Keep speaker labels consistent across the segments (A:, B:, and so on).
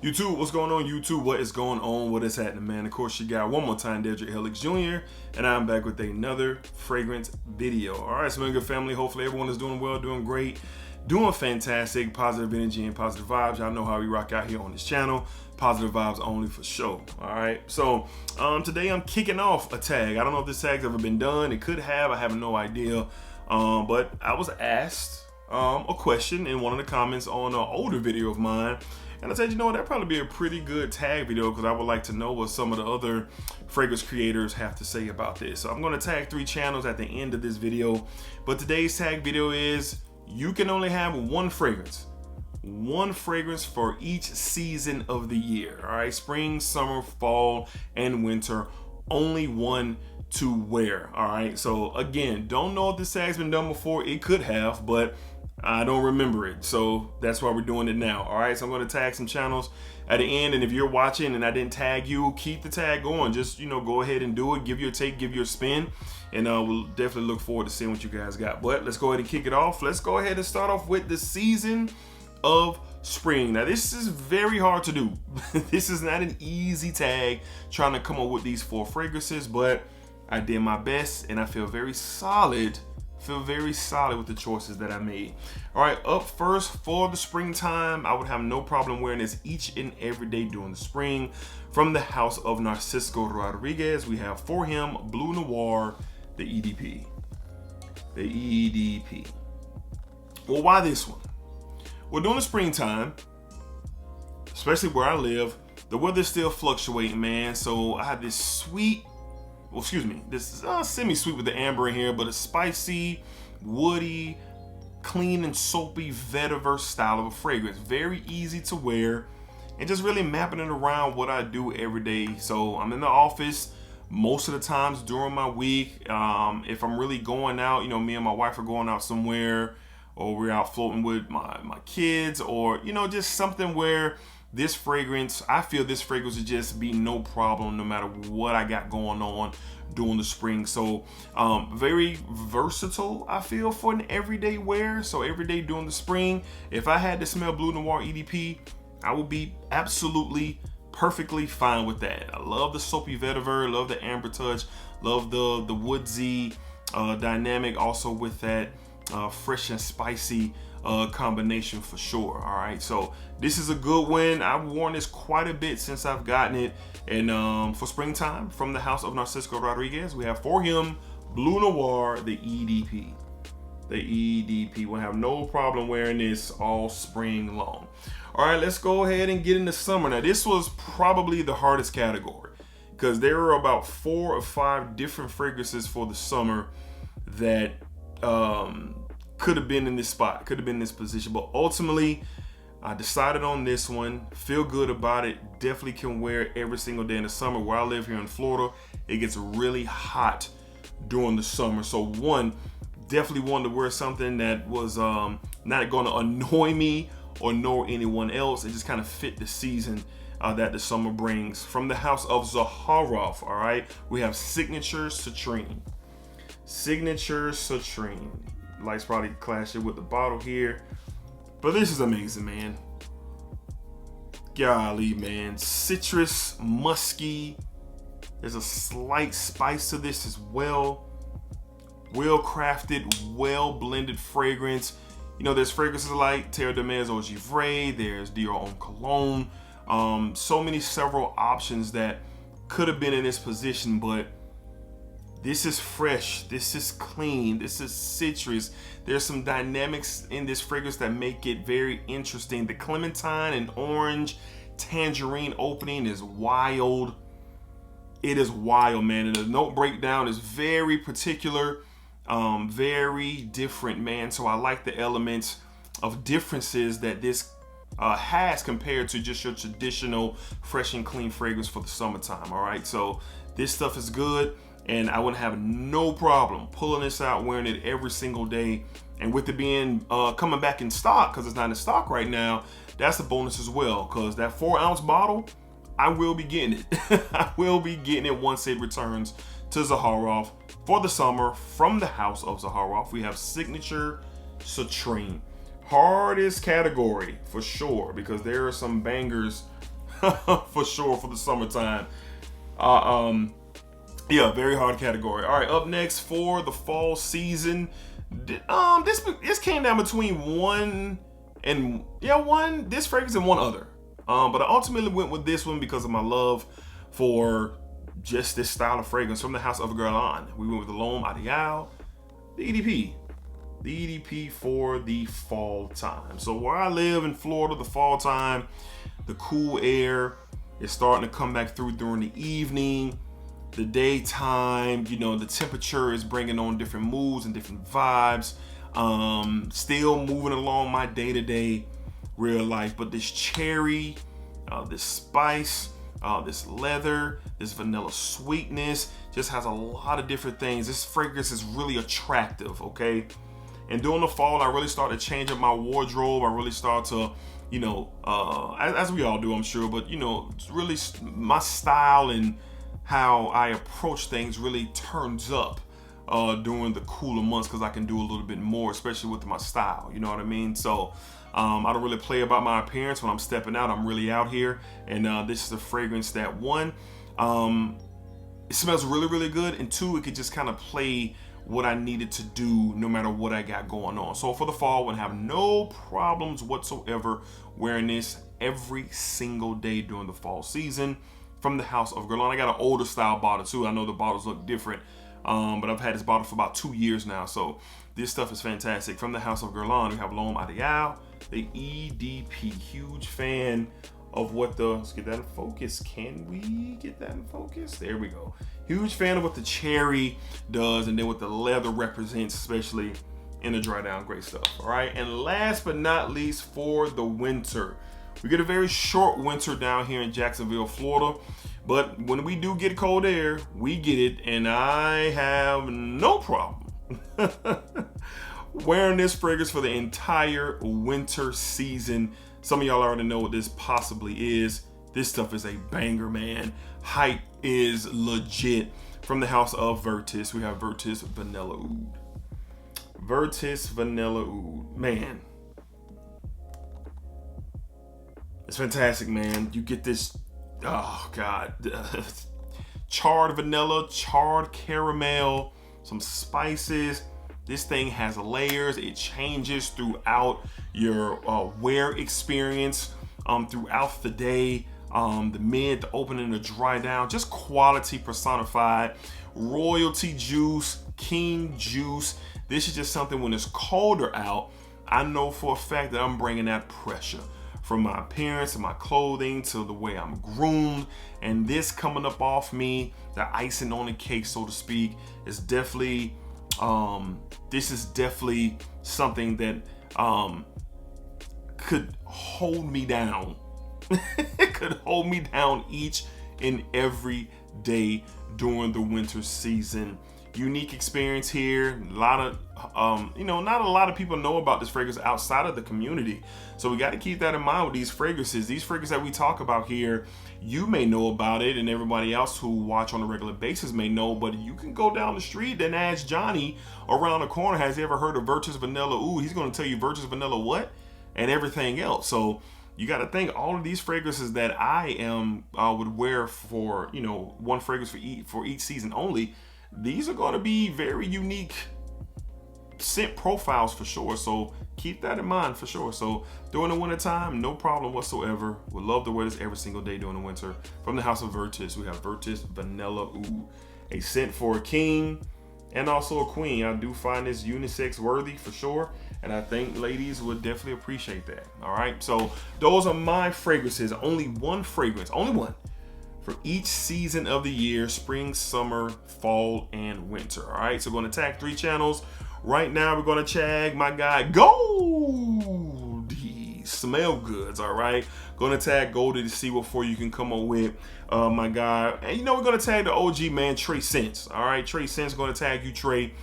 A: YouTube, what's going on? YouTube, what is going on? What is happening, man? Of course, you got one more time, DEDRICKHJR, and I'm back with another fragrance video. All right, so my good family, hopefully everyone is doing well, doing great, doing fantastic, positive energy and positive vibes. Y'all know how we rock out here on this channel. Positive vibes only for sure. All right, so today I'm kicking off a tag. I don't know if this tag's ever been done. It could have, I have no idea. But I was asked a question in one of the comments on an older video of mine. And I said, you know what, that'd probably be a pretty good tag video because I would like to know what some of the other fragrance creators have to say about this. So I'm going to tag 3 channels at the end of this video. But today's tag video is you can only have one fragrance for each season of the year. All right, spring, summer, fall, and winter. Only one to wear. All right, so again, don't know if this tag's been done before. It could have, but I don't remember it, so that's why we're doing it now. All right, so I'm going to tag some channels at the end, and if you're watching and I didn't tag you, keep the tag going. Just, you know, go ahead and do it. Give your take, give your spin, and we'll definitely look forward to seeing what you guys got. But let's go ahead and kick it off. Let's go ahead and start off with the season of spring. Now, this is very hard to do. This is not an easy tag trying to come up with these 4 fragrances, but I did my best, and I feel very solid. With the choices that I made. All right, up first for the springtime, I would have no problem wearing this each and every day during the spring. From the house of Narciso Rodriguez, we have For Him Blue Noir, the EDP. Well, why this one? Well, during the springtime, especially where I live, the weather's still fluctuating, man. So I have this sweet, this is semi-sweet with the amber in here, but a spicy, woody, clean and soapy vetiver style of a fragrance. Very easy to wear and just really mapping it around what I do every day. So I'm in the office most of the times during my week. If I'm really going out, you know, me and my wife are going out somewhere, or we're out floating with my kids, or, you know, just something where this fragrance, I feel this fragrance would just be no problem no matter what I got going on during the spring. So very versatile, I feel, for an everyday wear. So every day during the spring, if I had to smell Blue Noir EDP, I would be absolutely perfectly fine with that. I love the soapy vetiver, love the amber touch, love the woodsy dynamic also with that fresh and spicy combination for sure. All right, so this is a good one. I've worn this quite a bit since I've gotten it. And for springtime, from the house of Narciso Rodriguez, we have For Him Blue Noir, the EDP. We'll have no problem wearing this all spring long. All right, let's go ahead and get into summer. Now, this was probably the hardest category because there are about 4 or 5 different fragrances for the summer that could have been in this spot, could have been in this position, but ultimately I decided on this one. Feel good about it. Definitely can wear it every single day in the summer. Where I live here in Florida, it gets really hot during the summer. So definitely wanted to wear something that was not going to annoy me or annoy anyone else. It just kind of fit the season that the summer brings. From the house of Zaharoff, all right, we have Signature Citrine. Lights probably clashing with the bottle here, but this is amazing, man. Golly, man. Citrus, musky. There's a slight spice to this as well. Well crafted, well blended fragrance. You know, there's fragrances like Terre de Mer Eau Givrée, there's Dior Homme Cologne. Several options that could have been in this position, but this is fresh, this is clean, this is citrus. There's some dynamics in this fragrance that make it very interesting. The clementine and orange tangerine opening is wild. It is wild, man. And the note breakdown is very particular, very different, man. So I like the elements of differences that this has compared to just your traditional fresh and clean fragrance for the summertime. All right, so this stuff is good. And I would have no problem pulling this out, wearing it every single day. And with it being coming back in stock, because it's not in stock right now, that's a bonus as well. Because that 4-ounce bottle, I will be getting it. I will be getting it once it returns to Zaharoff for the summer. From the house of Zaharoff, we have Signature Citrine. Hardest category for sure, because there are some bangers for sure for the summertime. Yeah, very hard category. All right, up next for the fall season. This came down between this fragrance and one other. But I ultimately went with this one because of my love for just this style of fragrance from the House of Guerlain. We went with the L'Homme Ideal, the EDP. The EDP for the fall time. So where I live in Florida, the fall time, the cool air is starting to come back through during the evening. The daytime, the temperature is bringing on different moods and different vibes. Still moving along my day-to-day real life, but this cherry, this spice, this leather, this vanilla sweetness just has a lot of different things. This fragrance is really attractive, okay? And during the fall, I really started to change up my wardrobe. I really started to, as we all do, I'm sure, but really my style and how I approach things really turns up during the cooler months because I can do a little bit more, especially with my style. You know what I mean? So I don't really play about my appearance when I'm stepping out. I'm really out here, and this is a fragrance that one, it smells really, really good, and two, it could just kind of play what I needed to do no matter what I got going on. So for the fall, I would have no problems whatsoever wearing this every single day during the fall season from the House of Guerlain. I got an older style bottle too. I know the bottles look different, but I've had this bottle for about 2 years now. So this stuff is fantastic. From the House of Guerlain, we have L'Homme Ideal, the EDP. Huge fan of what let's get that in focus. Can we get that in focus? There we go. Huge fan of what the cherry does and then what the leather represents, especially in the dry down. Great stuff. All right. And last but not least, for the winter, we get a very short winter down here in Jacksonville, Florida. But when we do get cold air, we get it. And I have no problem wearing this fragrance for the entire winter season. Some of y'all already know what this possibly is. This stuff is a banger, man. Hype is legit. From the House of Virtus, we have Virtus Vanilla Oud. Virtus Vanilla Oud. Man, it's fantastic, man. You get this, oh God, charred vanilla, charred caramel, some spices. This thing has layers. It changes throughout your wear experience, throughout the day, the mid, the open, and the dry down. Just quality personified. Royalty juice, king juice. This is just something when it's colder out, I know for a fact that I'm bringing that pressure from my appearance and my clothing to the way I'm groomed. And this coming up off me, the icing on the cake, so to speak, is definitely, this is definitely something that could hold me down. It could hold me down each and every day during the winter season. Unique experience here. A lot of, not a lot of people know about this fragrance outside of the community. So we got to keep that in mind with these fragrances. These fragrances that we talk about here, you may know about it, and everybody else who watch on a regular basis may know, but you can go down the street and ask Johnny around the corner, has he ever heard of Virtus Vanilla Oud? He's going to tell you Virtus Vanilla what? And everything else. So you got to think all of these fragrances that I would wear for, one fragrance for each season only. These are going to be very unique scent profiles for sure. So keep that in mind for sure. So during the winter time, no problem whatsoever. Would love to wear this every single day during the winter. From the House of Virtus, we have Virtus Vanilla Oud, a scent for a king and also a queen. I do find this unisex worthy for sure. And I think ladies would definitely appreciate that. All right. So those are my fragrances. Only one fragrance, only one, for each season of the year: spring, summer, fall, and winter. All right. So we're going to tag 3 channels. Right now, we're going to tag my guy Goldie Smell Goods. All right. Going to tag Goldie to see what for you can come up with, my guy. And we're going to tag the OG man, Trey Sense. All right. Trey Sense, going to tag you, Trey.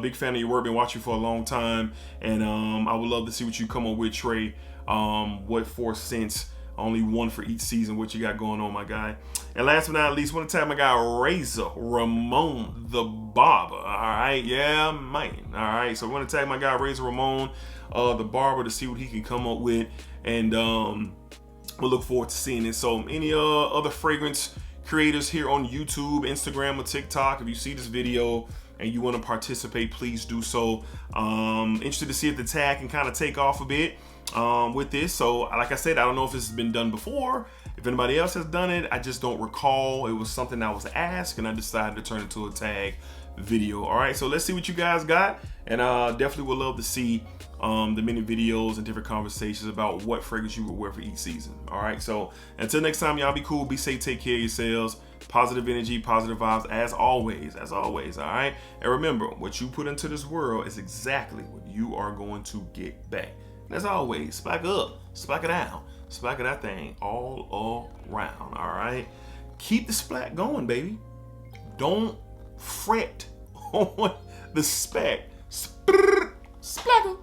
A: Big fan of your work, been watching you for a long time, and I would love to see what you come up with, Trey. What 4 scents, only one for each season, what you got going on, my guy. And last but not least, want to tag my guy Razor Ramon the barber. All right, yeah, man. All right, so I want to tag my guy Razor Ramon the barber to see what he can come up with, and we'll look forward to seeing it. So any other fragrance creators here on YouTube, Instagram, or TikTok, if you see this video and you want to participate, please do so. Interested to see if the tag can kind of take off a bit with this. So like I said, I don't know if this has been done before. If anybody else has done it, I just don't recall. It was something I was asked and I decided to turn it into a tag video. All right, so let's see what you guys got, and definitely would love to see the many videos and different conversations about what fragrance you would wear for each season. All right, so until next time, y'all be cool, be safe, take care of yourselves. Positive energy, positive vibes, as always, all right? And remember, what you put into this world is exactly what you are going to get back. And as always, spike up, spike it down, spike that thing all around, all right? Keep the splat going, baby. Don't fret on the spec. Splackle.